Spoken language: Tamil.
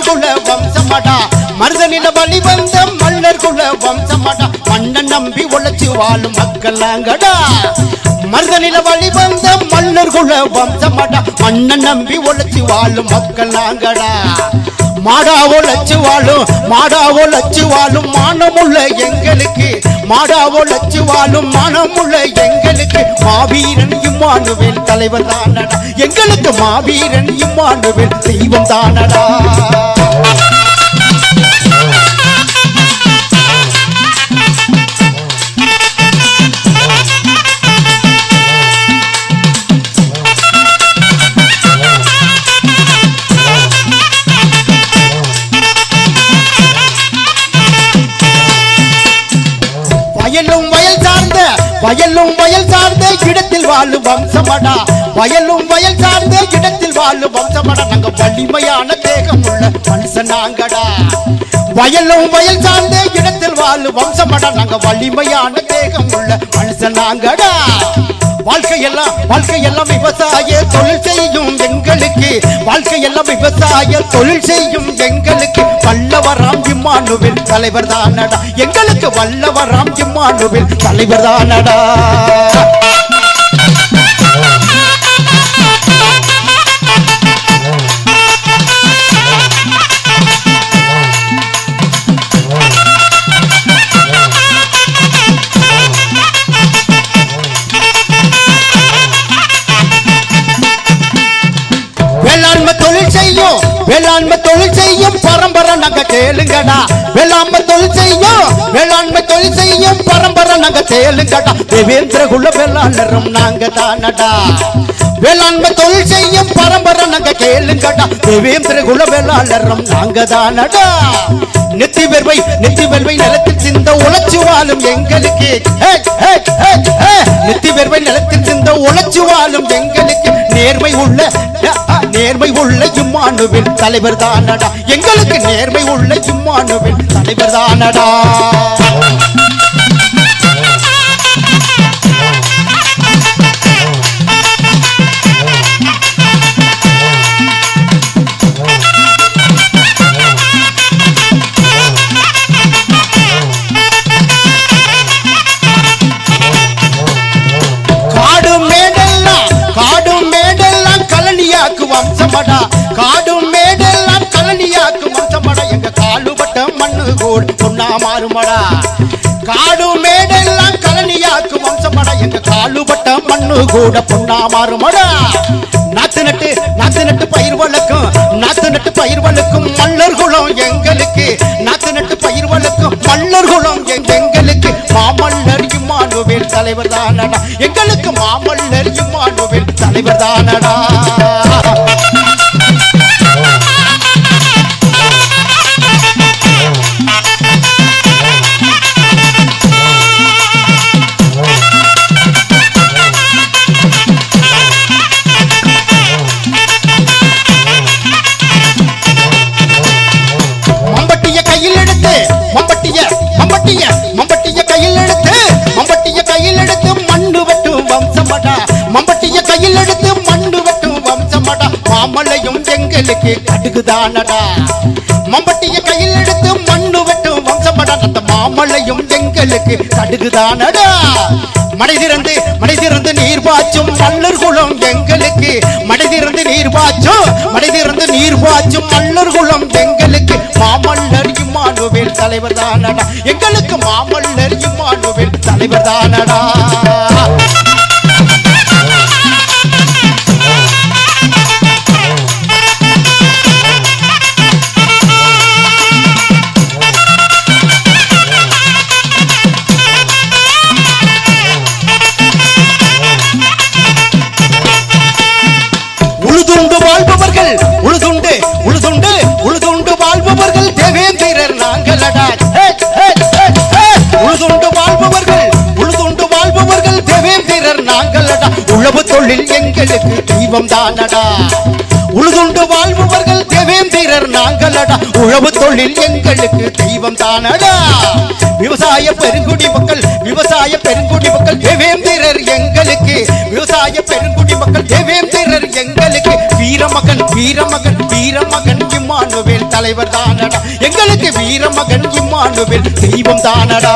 குல வம்சமடா மருதனில வழி வந்த மல்லர் குல வம்சமடா மன்னன் நம்பி உழைச்சு வாழும் மக்கள் நாங்கடா மருதனில வழி வந்த மல்லர் குல வம்சமடா மன்னன் நம்பி உழைச்சு வாழும் மக்கள் நாங்கடா மாடாவோ லட்சு வாழும் மானமுள்ள எங்களுக்கு மாடாவோ லட்சு வாழும் மானமுள்ள எங்களுக்கு மாவீரன் இம்மானுவேல் தலைவர் தானடா எங்களுக்கு மாவீரன் இம்மானுவேல் தெய்வம் தானடா வயலும் வயல் சார்ந்த இடத்தில் வாழும் வம்சமடா வயலும் வயல் சார்ந்த இடத்தில் வாழும் வம்சமடா நாங்க வலிமையான தேகம் உள்ள மனுஷன் நாங்கடா வயலும் வயல் சார்ந்த இடத்தில் வாழும் வம்சமடா நாங்க வலிமையான தேகம் உள்ள மனுஷன் நாங்கடா வாழ்க்கையெல்லாம் விவசாய தொழில் செய்யும் எங்களுக்கு வாழ்க்கையெல்லாம் விவசாய தொழில் செய்யும் எங்களுக்கு வல்லவராம் இம்மானுவேல் தலைவர் தானடா எங்களுக்கு வல்லவராம் இம்மானுவேல் தலைவர் தானடா வேளாண்மை தொழில் செய்யும் பரம்பரை நாங்க கேளுங்கடா வேளாண்மை தொழில் செய்யும் பரம்பரை நாங்க கேளுங்கடா தேவேந்திர குல வேளாளரும் நாங்க தானடா வேளாண்மை தொழில் செய்யும் பரம்பரை நாங்க கேளுங்கடா தேவேந்திர குல வேளாளரும் நாங்க தானடா நெத்தி வெர்வை நிலத்தில் சிந்த உழைச்சு வாழும் எங்களுக்கு நெத்தி வெர்வை நிலத்தில் சிந்த உழைச்சு வாழும் எங்களுக்கு நேர்மை உள்ள இம்மானுவேல் தலைவர் தானடா எங்களுக்கு நேர்மை உள்ள இம்மானுவேல் தலைவர் தானடா காடும் மேடெல்லாம் கலனியாக்கு வம்சமடா எங்க காலுபட்ட மண்ணு கூட பொன்னா மாறுமடா காடும் மேடெல்லாம் கலனியாக்கு வம்சமடா எங்க காலுபட்ட மண்ணு கூட பொன்னா மாறுமடா நாத்து நட்டு பயிர் வளர்க்கும் மல்லர் குலம் எங்களுக்கு நாத்து நட்டு பயிர் வளர்க்கும் மல்லர் குலம் எங்களுக்கு மாமல்லர் இம்மானுவேல் தலைவர் தானடா எங்களுக்கு மாமல்லர் இம்மானுவேல் தலைவர் தானடா மம்பட்டிய கையில் எடுத்து மண்ணு வெட்டும் வம்சமடா மம்பட்டிய கையில் எடுத்து மண்ணு வெட்டும் வம்சமடா மாமலையும் எங்களுக்கு கடுகுதானடா மம்பட்டிய கையில் எடுத்து மண்ணு வெட்டும் வம்சமடா அந்த மாமலையும் எங்களுக்கு கடுகுதானடா மடை திறந்து நீர் பாய்ச்சும் மல்லர் குலம் எங்களுக்கு மடை திறந்து நீர் பாய்ச்சும் மல்லர் குலம் எங்களுக்கு மாமல்லர் இம்மானுவேல் தலைவர் தானடா எங்களுக்கு மாமல்லர் இம்மானுவேல் தலைவர் தானடா உழுதுண்டு வாழ்பவர்கள் தேவேந்திரர் நாங்களடா உழுதுண்டு வாழ்பவர்கள் தேவேந்திரர் நாங்களடா உழவு தொழில் எங்களுக்கு தெய்வம் தானடா உழுதுண்டு வாழ்பவர்கள் தேவேந்திரர் நாங்களடா உழவு தொழில் எங்களுக்கு தெய்வம் தானடா விவசாய பெருங்குடி மக்கள் தேவேந்திரர் எங்களுக்கு விவசாய பெருங்குடி மக்கள் தேவேந்திரர் எங்களுக்கு வீரமகன் வீரமகன் வீரமகன் இம்மானுவேல் தலைவர் தானடா எங்களுக்கு வீரமகன் இம்மானுவேல் தெய்வம் தானடா